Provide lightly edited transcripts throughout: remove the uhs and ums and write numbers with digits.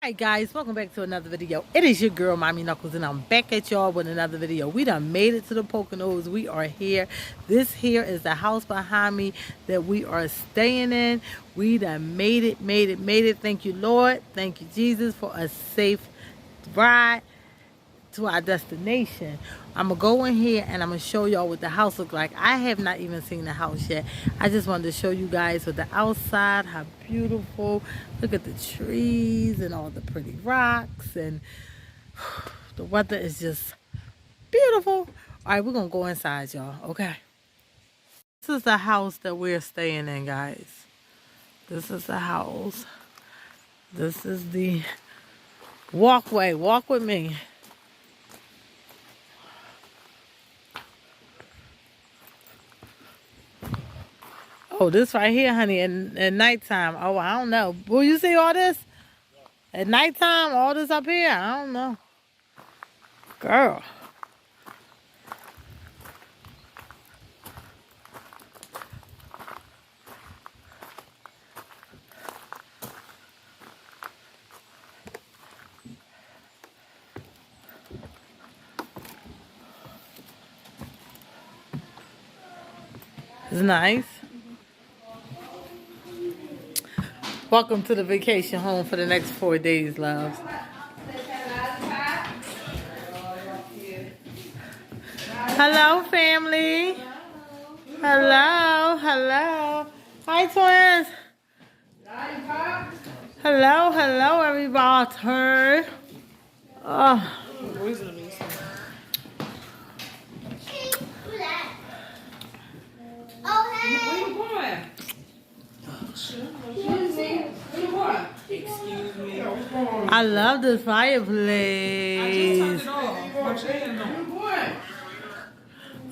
Hi guys, welcome back to another video. It is your girl Mommy Knuckles and I'm back at y'all with another video. We done made it to the Poconos. We are here. This here is the house behind me that we are staying in. We done made it. Thank you, Lord. Thank you, Jesus, for a safe ride to our destination. I'm gonna go in here and I'm gonna show y'all what the house looks like. I have not even seen the house yet. I just wanted to show you guys with the outside, how beautiful. Look at the trees and all the pretty rocks, and the weather is just beautiful. All right, we're gonna go inside, y'all. Okay, this is the house that we're staying in, guys. This is the house. This is the walkway. Walk with me. Oh, this right here, honey, at nighttime. Oh, I don't know. Will you see all this? At nighttime, all this up here? I don't know. Girl. It's nice. Welcome to the vacation home for the next 4 days, loves. Hello, family. Hello. Hi, twins. Hello, everybody. Oh. I love this fireplace.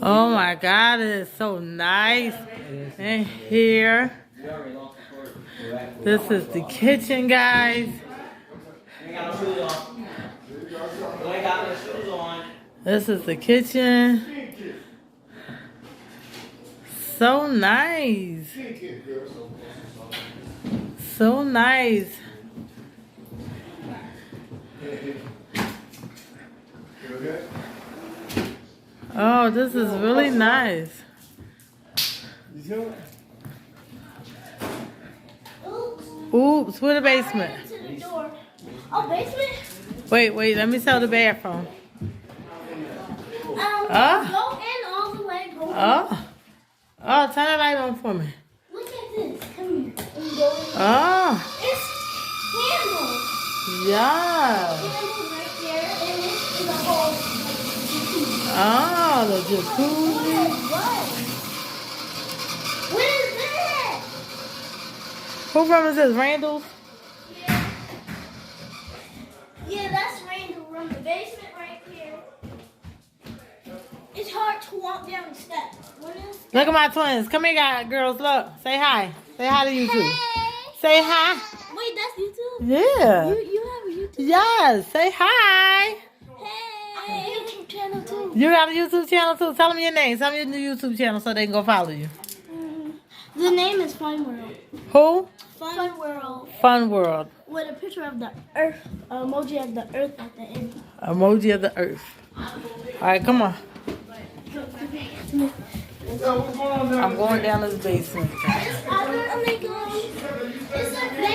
Oh my God, it is so nice in here. This is the kitchen, guys. This is the kitchen. So nice. So nice. Oh, this is really nice. Oops, where the basement? Oh, basement? Wait, let me tell the bathroom. Go in all the way. Oh, turn the light on for me. Look at this. Come here. Oh. It's candles. Yeah. Candles right there, and this is a whole jacuzzi. Oh, the jacuzzi. What is that? Who room is this? Randall's? Yeah, that's Randall room. The basement right here. It's hard to walk down the steps. Look at my twins. Come here, girls. Look. Say hi. Say hi to YouTube. Hey. Say hi. Wait, that's YouTube? Yeah. You have a YouTube? Yes. Say hi. Hey. YouTube channel too. You got a YouTube channel too? Tell them your name. Tell them your new YouTube channel so they can go follow you. The name is Fun World. Who? Fun World. Fun World. With a picture of the earth, emoji of the earth at the end. Emoji of the earth. All right, come on. I'm going down this basement. They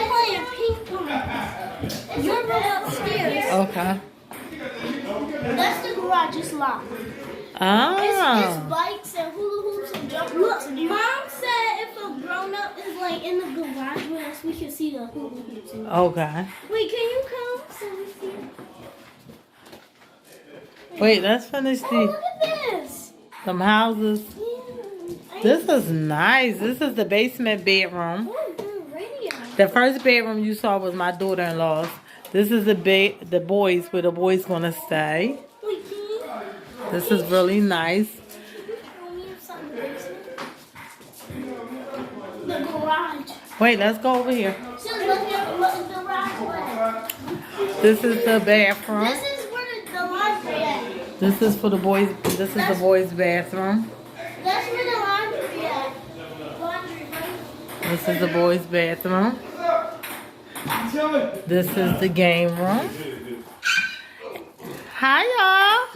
play ping pong. You're right upstairs. Okay. That's the garage. It's locked. Ah. It's bikes and hula hoops and jump ropes. Mom said if a grown up is like in the garage with us, we can see the hula hoops. Okay. Wait, can you come so we see? Wait, let's finish Oh, look at this. some houses. Yeah. This is nice. This is the basement bedroom. Oh, the radio. The first bedroom you saw was my daughter-in-law's. This is the boys, where the boys gonna stay. Wait, can you? This is really nice. The garage. Wait, let's go over here. So look at the garage. This is the bathroom. This is where the laundry at. This is for the boys. This is the boys' bathroom. That's where the laundry at. Laundry, right? This is the boys' bathroom. This is the game room. Hi, y'all.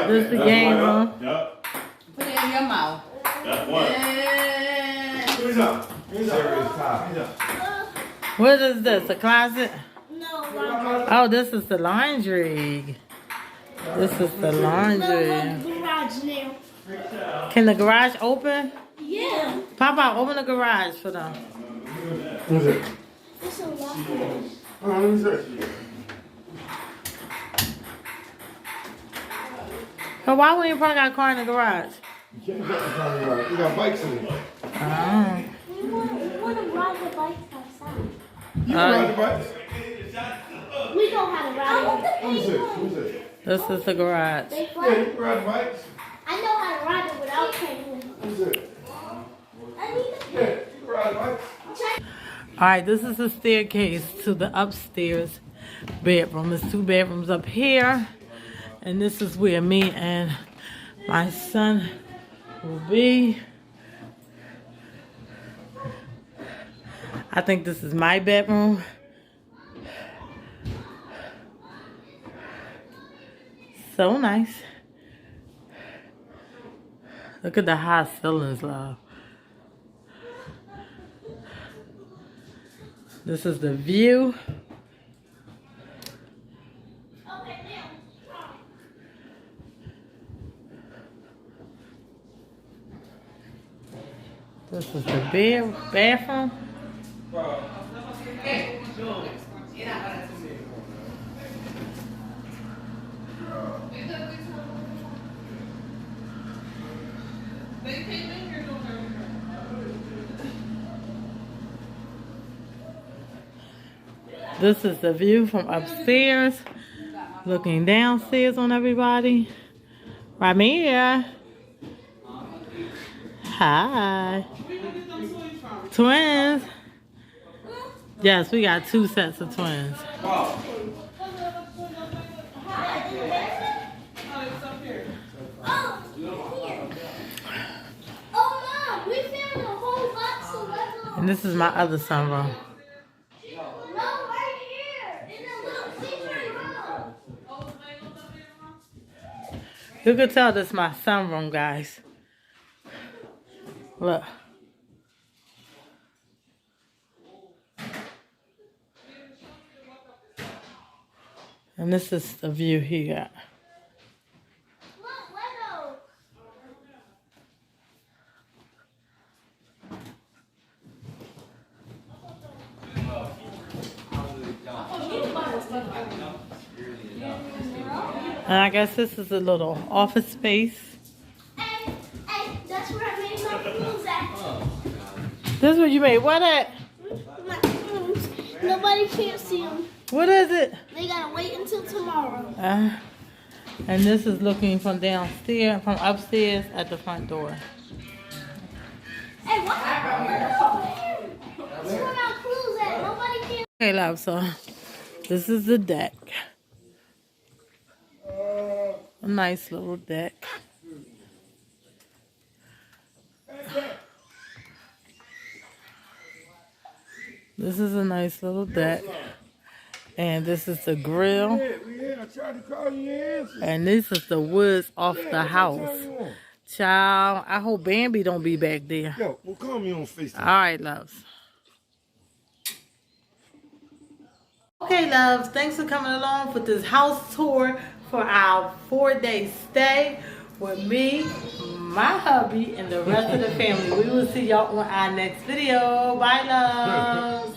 This is the game room. Put it in your mouth. What is this? A closet? No, laundry. Oh, this is the laundry. This is the laundry. Garage now. Can the garage open? Yeah. Papa, open the garage for them. Who's it? It's a lot. Let me see. So why wouldn't you park our car in the garage? You can't get the car in the garage. You got bikes in it. Oh. We want to ride the bike outside. You can ride the bikes. We know how to ride it. Who's it? Who's it? This is the garage. They Yeah, fun. you can ride the bikes. I know how to ride it without training. Who's it? I need to Yeah, you can ride the bikes. All right, this is the staircase to the upstairs bedroom. There's 2 bedrooms up here. And this is where me and my son will be. I think this is my bedroom. So nice. Look at the high ceilings, love. This is the view. This is the bathroom. This is the view from upstairs, looking downstairs on everybody. Ramia. Hi. Twins. Yes, we got 2 sets of twins. Oh, here. Oh, Mom, we found a whole box of Lego. And this is my other sunroom. No, right here. In the little secret room. You can tell this is my sunroom, guys. Look. And this is the view he got. Look, Lego. And I guess this is a little office space. Hey, that's where I made my clothes at. This is where you made what at? My clothes. Nobody can't see them. What is it? They gotta wait until tomorrow. And this is looking from downstairs, from upstairs at the front door. Hey, what? That's where my clothes at. Nobody can. Okay, love, so this is the deck. A nice little deck. This is a nice little deck. And this is the grill. Yeah, I tried to call you answer. And this is the woods off the house. Child, I hope Bambi don't be back there. Yo, well, call me on FaceTime. All right, loves. Okay, loves, thanks for coming along for this house tour for our 4-day stay with me, my hubby, and the rest of the family. We will see y'all on our next video. Bye, loves.